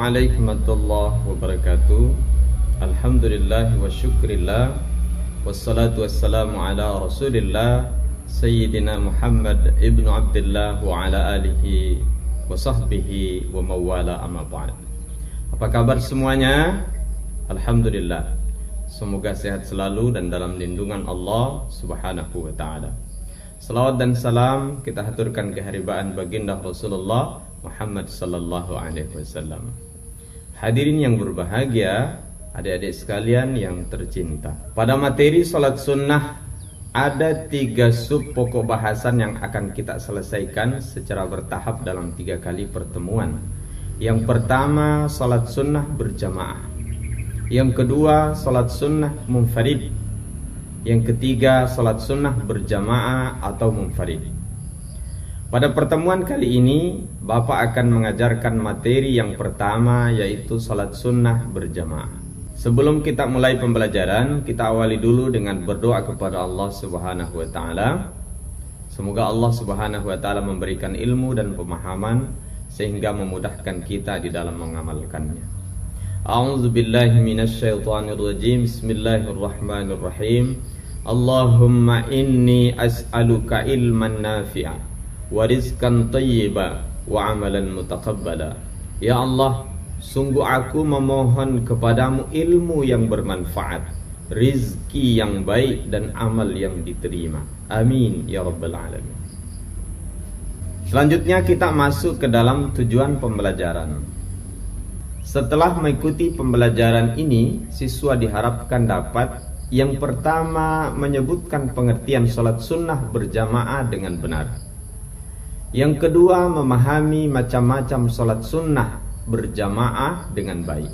Assalamualaikum warahmatullahi wabarakatuh. Alhamdulillah wa syukrillah. Wassalatu wassalamu ala rasulillah Sayyidina Muhammad ibnu Abdullah wa ala alihi wa sahbihi wa mawala amma ba'd. Apa kabar semuanya? Alhamdulillah. Semoga sehat selalu dan dalam lindungan Allah subhanahu wa ta'ala. Salawat dan salam kita haturkan keharibaan baginda Rasulullah Muhammad sallallahu alaihi wasallam. Hadirin yang berbahagia, adik-adik sekalian yang tercinta. Pada materi salat sunnah ada 3 sub pokok bahasan yang akan kita selesaikan secara bertahap dalam 3 kali pertemuan. Yang pertama, salat sunnah berjamaah. Yang kedua, salat sunnah munfarid. Yang ketiga, salat sunnah berjamaah atau munfarid. Pada pertemuan kali ini, Bapak akan mengajarkan materi yang pertama, yaitu salat sunnah berjamaah. Sebelum kita mulai pembelajaran, kita awali dulu dengan berdoa kepada Allah subhanahu wa ta'ala. Semoga Allah subhanahu wa ta'ala memberikan ilmu dan pemahaman sehingga memudahkan kita di dalam mengamalkannya. A'udzu billahi minasyaitonir rajim. Bismillahirrahmanirrahim. Allahumma inni as'aluka ilman nafi'a wa rizqan thayyiba wa amalan mutaqabbala. Ya Allah, sungguh aku memohon kepadamu ilmu yang bermanfaat, rizki yang baik dan amal yang diterima. Amin ya rabbal alamin. Selanjutnya kita masuk ke dalam tujuan pembelajaran. Setelah mengikuti pembelajaran ini, siswa diharapkan dapat yang pertama menyebutkan pengertian salat sunnah berjamaah dengan benar. Yang kedua, memahami macam-macam salat sunnah berjamaah dengan baik.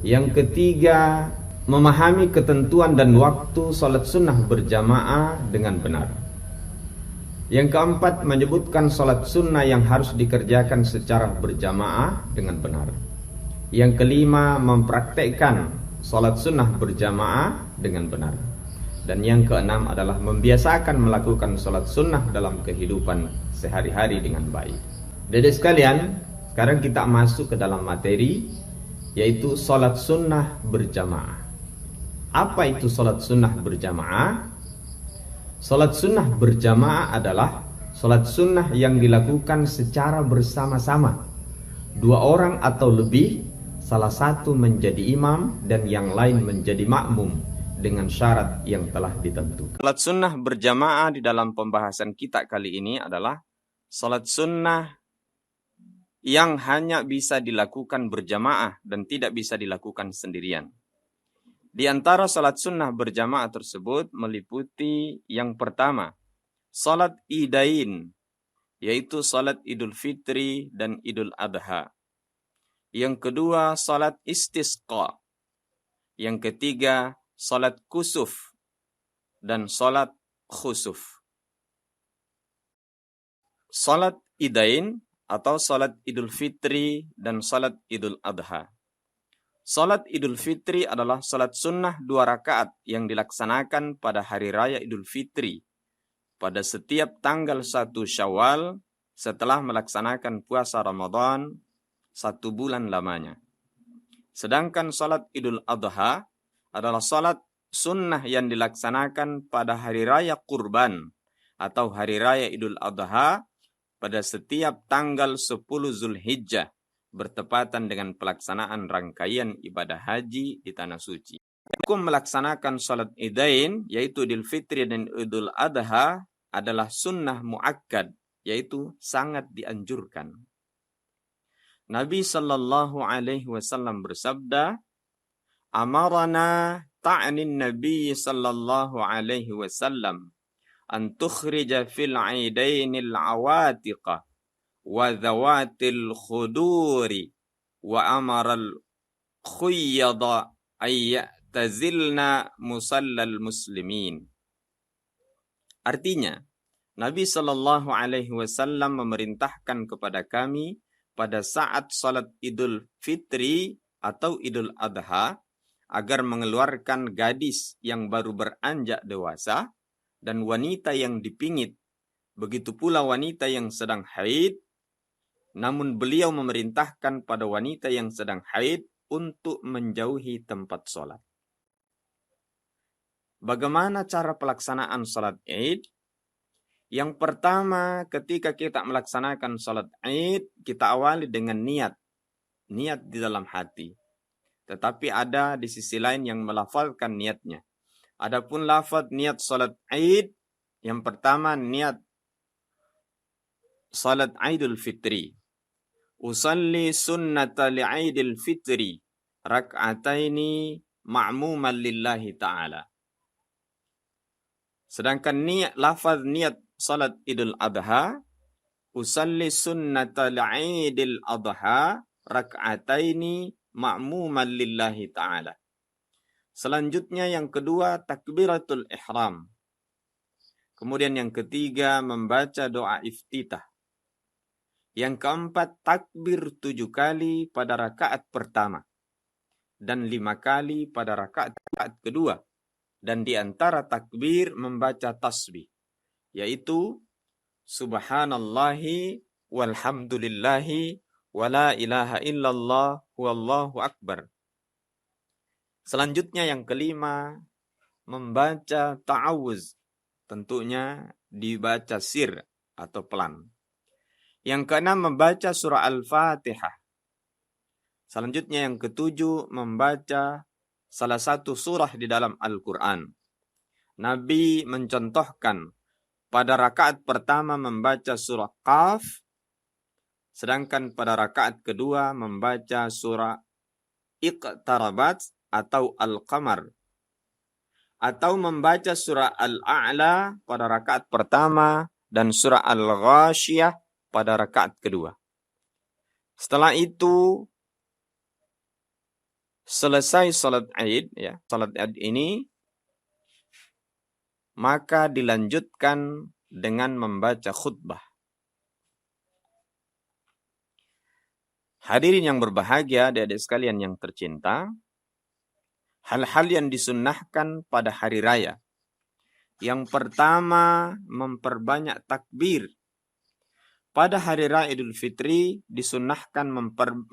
Yang ketiga, memahami ketentuan dan waktu salat sunnah berjamaah dengan benar. Yang keempat, menyebutkan salat sunnah yang harus dikerjakan secara berjamaah dengan benar. Yang kelima, mempraktekkan salat sunnah berjamaah dengan benar. Dan yang keenam adalah membiasakan melakukan salat sunnah dalam kehidupan sehari-hari dengan baik. Dedek sekalian, sekarang kita masuk ke dalam materi, yaitu salat sunnah berjamaah. Apa itu salat sunnah berjamaah? Salat sunnah berjamaah adalah salat sunnah yang dilakukan secara bersama-sama. 2 orang atau lebih, salah satu menjadi imam dan yang lain menjadi makmum dengan syarat yang telah ditentukan. Salat sunnah berjamaah di dalam pembahasan kita kali ini adalah salat sunnah yang hanya bisa dilakukan berjamaah dan tidak bisa dilakukan sendirian. Di antara salat sunnah berjamaah tersebut meliputi yang pertama, salat idain, yaitu salat Idul Fitri dan Idul Adha. Yang kedua, salat istisqa. Yang ketiga, salat kusuf dan salat khusuf. Salat idain atau salat Idul Fitri dan salat Idul Adha. Salat Idul Fitri adalah salat sunnah 2 rakaat yang dilaksanakan pada hari raya Idul Fitri pada setiap tanggal 1 Syawal setelah melaksanakan puasa Ramadan 1 bulan lamanya. Sedangkan salat Idul Adha adalah salat sunnah yang dilaksanakan pada hari raya Kurban atau hari raya Idul Adha pada setiap tanggal 10 Zulhijjah bertepatan dengan pelaksanaan rangkaian ibadah haji di Tanah Suci. Hukum melaksanakan salat idain yaitu Idul Fitri dan Idul Adha adalah sunnah muakkad, yaitu sangat dianjurkan. Nabi sallallahu alaihi wasallam bersabda, amarana ta'nin Nabi sallallahu alaihi wasallam an tukhrija fil aidainil awatiqa wa dhawatil khuduri wa amaral khuyyada ayyatazilna musallal muslimin. Artinya, Nabi sallallahu alaihi wasallam memerintahkan kepada kami pada saat salat Idul Fitri atau Idul Adha agar mengeluarkan gadis yang baru beranjak dewasa dan wanita yang dipingit, begitu pula wanita yang sedang haid, Namun beliau memerintahkan pada wanita yang sedang haid untuk menjauhi tempat sholat. Bagaimana cara pelaksanaan sholat Id? Yang pertama, ketika kita melaksanakan sholat Id, kita awali dengan niat di dalam hati. Tetapi ada di sisi lain yang melafalkan niatnya. Adapun lafaz niat sholat Id, yang pertama niat sholat Idul Fitri. Usalli sunnata li'idil fitri rak'ataini ma'muman lillahi ta'ala. Sedangkan lafaz niat salat Idul Adha, usalli sunnata li'idil adha rak'ataini ma'muman lillahi ta'ala. Selanjutnya yang kedua takbiratul ihram. Kemudian yang ketiga membaca doa iftitah. Yang keempat takbir 7 kali pada rakaat pertama dan 5 kali pada rakaat kedua. Dan di antara takbir membaca tasbih, yaitu subhanallahi walhamdulillahi wala ilaha illallah wallahu akbar. Selanjutnya yang kelima membaca ta'awuz, tentunya dibaca sir atau pelan. Yang keenam membaca surah Al-Fatihah. Selanjutnya yang ketujuh membaca salah satu surah di dalam Al-Quran. Nabi mencontohkan pada rakaat pertama membaca surah Qaf, sedangkan pada rakaat kedua membaca surah Iqtarabat atau Al-Qamar. Atau membaca surah Al-A'la pada rakaat pertama dan surah Al-Ghashiyah pada rakaat kedua. Setelah itu selesai salat Id, ya, salat Id ini maka dilanjutkan dengan membaca khutbah. Hadirin yang berbahagia, adik-adik sekalian yang tercinta, hal-hal yang disunnahkan pada hari raya. Yang pertama, memperbanyak takbir. Pada hari raya Idul Fitri disunnahkan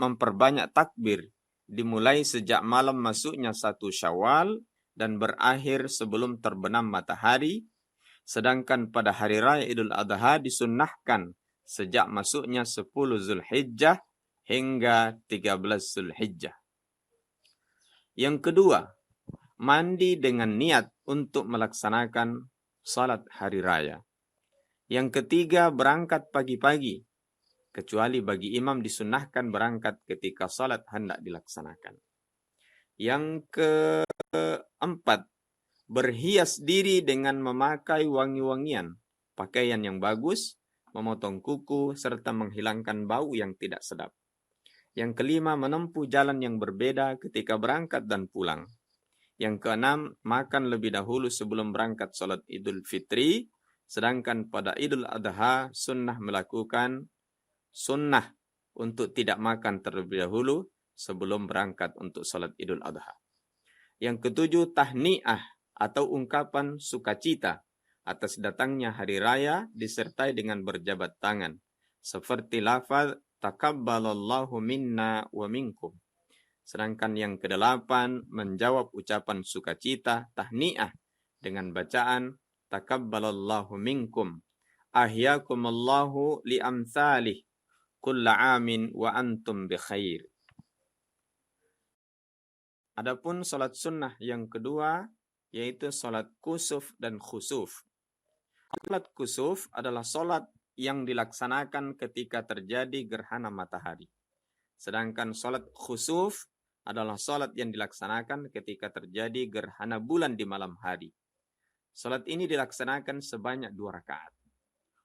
memperbanyak takbir. Dimulai sejak malam masuknya 1 Syawal dan berakhir sebelum terbenam matahari. Sedangkan pada hari raya Idul Adha disunnahkan sejak masuknya 10 Zulhijjah hingga 13 Zulhijjah. Yang kedua, mandi dengan niat untuk melaksanakan salat hari raya. Yang ketiga, berangkat pagi-pagi. Kecuali bagi imam disunnahkan berangkat ketika salat hendak dilaksanakan. Yang keempat, berhias diri dengan memakai wangi-wangian, pakaian yang bagus, memotong kuku, serta menghilangkan bau yang tidak sedap. Yang kelima, menempuh jalan yang berbeda ketika berangkat dan pulang. Yang keenam, makan lebih dahulu sebelum berangkat salat Idul Fitri, sedangkan pada Idul Adha sunnah untuk tidak makan terlebih dahulu sebelum berangkat untuk salat Idul Adha. Yang ketujuh, tahniah atau ungkapan sukacita atas datangnya hari raya disertai dengan berjabat tangan. Seperti lafaz takabbalallahu minna wa minkum. Sedangkan yang kedelapan menjawab ucapan sukacita tahniah dengan bacaan takabbalallahu minkum. Ahyakumullahu li'amthalih. Kulla amin wa antum bi khair. Adapun salat sunnah yang kedua yaitu salat kusuf dan khusuf. Salat kusuf adalah salat yang dilaksanakan ketika terjadi gerhana matahari. Sedangkan salat khusuf adalah salat yang dilaksanakan ketika terjadi gerhana bulan di malam hari. Salat ini dilaksanakan sebanyak 2 rakaat.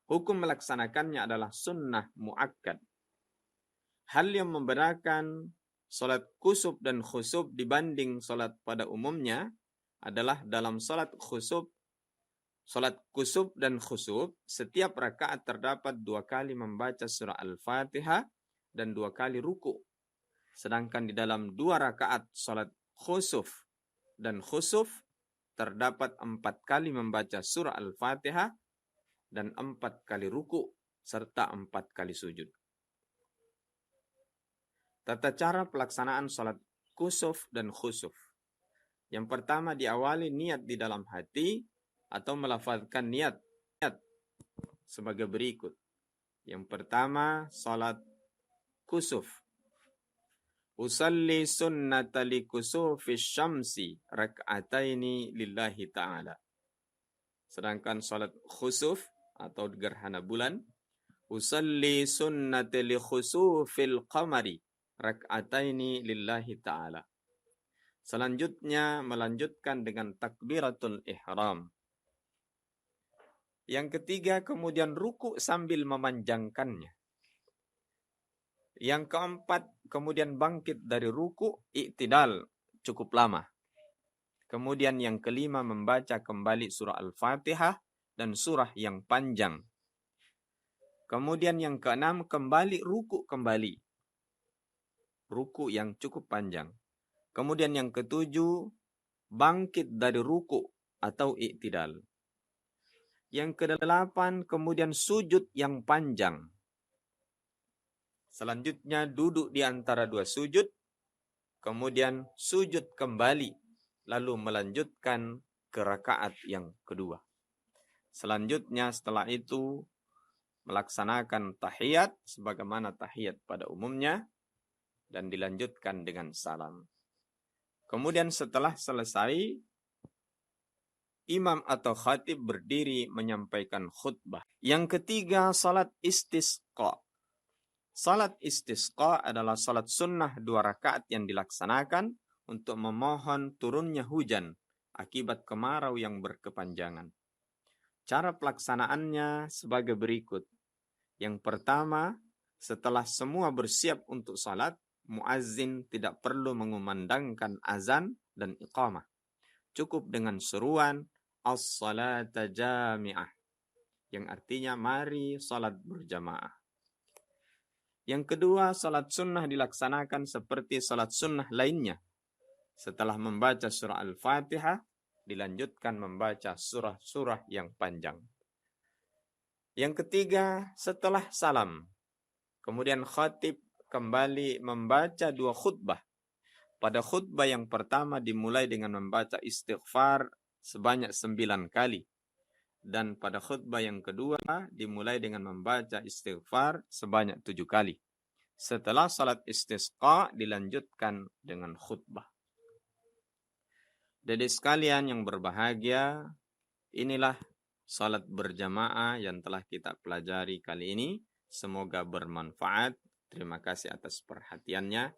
Hukum melaksanakannya adalah sunnah muakkad. Hal yang membedakan salat kusuf dan khusuf dibanding salat pada umumnya adalah dalam salat kusuf dan khusuf, setiap rakaat terdapat 2 kali membaca surah Al-Fatihah dan 2 kali ruku. Sedangkan di dalam 2 rakaat salat khusuf dan khusuf terdapat 4 kali membaca surah Al-Fatihah dan 4 kali ruku serta 4 kali sujud. Tata cara pelaksanaan salat kusuf dan khusuf. Yang pertama diawali niat di dalam hati atau melafazkan niat sebagai berikut. Yang pertama salat kusuf. Usalli sunnata li kusufi syamsi rak'ataini lillahi ta'ala. Sedangkan salat khusuf atau gerhana bulan, usalli sunnata li khusufil qamari rak'ataini lillahi ta'ala. Selanjutnya melanjutkan dengan takbiratul ihram. Yang ketiga kemudian ruku sambil memanjangkannya. Yang keempat kemudian bangkit dari ruku, i'tidal cukup lama. Kemudian yang kelima membaca kembali surah Al-Fatihah dan surah yang panjang. Kemudian yang keenam kembali ruku kembali. Ruku yang cukup panjang. Kemudian yang ketujuh bangkit dari ruku atau i'tidal. Yang kedelapan kemudian sujud yang panjang. Selanjutnya duduk di antara dua sujud, kemudian sujud kembali, lalu melanjutkan ke rakaat yang kedua. Selanjutnya setelah itu melaksanakan tahiyat sebagaimana tahiyat pada umumnya dan dilanjutkan dengan salam. Kemudian setelah selesai, imam atau khatib berdiri menyampaikan khutbah. Yang ketiga, salat istisqa. Salat istisqa adalah salat sunnah 2 rakaat yang dilaksanakan untuk memohon turunnya hujan akibat kemarau yang berkepanjangan. Cara pelaksanaannya sebagai berikut. Yang pertama, setelah semua bersiap untuk salat, muazzin tidak perlu mengumandangkan azan dan iqamah. Cukup dengan seruan as-salata jami'ah, yang artinya mari salat berjamaah. Yang kedua, salat sunnah dilaksanakan seperti salat sunnah lainnya. Setelah membaca surah Al-Fatihah, dilanjutkan membaca surah-surah yang panjang. Yang ketiga, setelah salam, kemudian khatib kembali membaca 2 khutbah. Pada khutbah yang pertama dimulai dengan membaca istighfar sebanyak 9 kali. Dan pada khutbah yang kedua dimulai dengan membaca istighfar sebanyak 7 kali. Setelah salat istisqa dilanjutkan dengan khutbah. Jadi sekalian yang berbahagia, inilah salat berjamaah yang telah kita pelajari kali ini. Semoga bermanfaat. Terima kasih atas perhatiannya.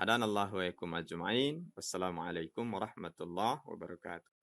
Hadanallahu wa ikum ajma'in. Wassalamualaikum warahmatullahi wabarakatuh.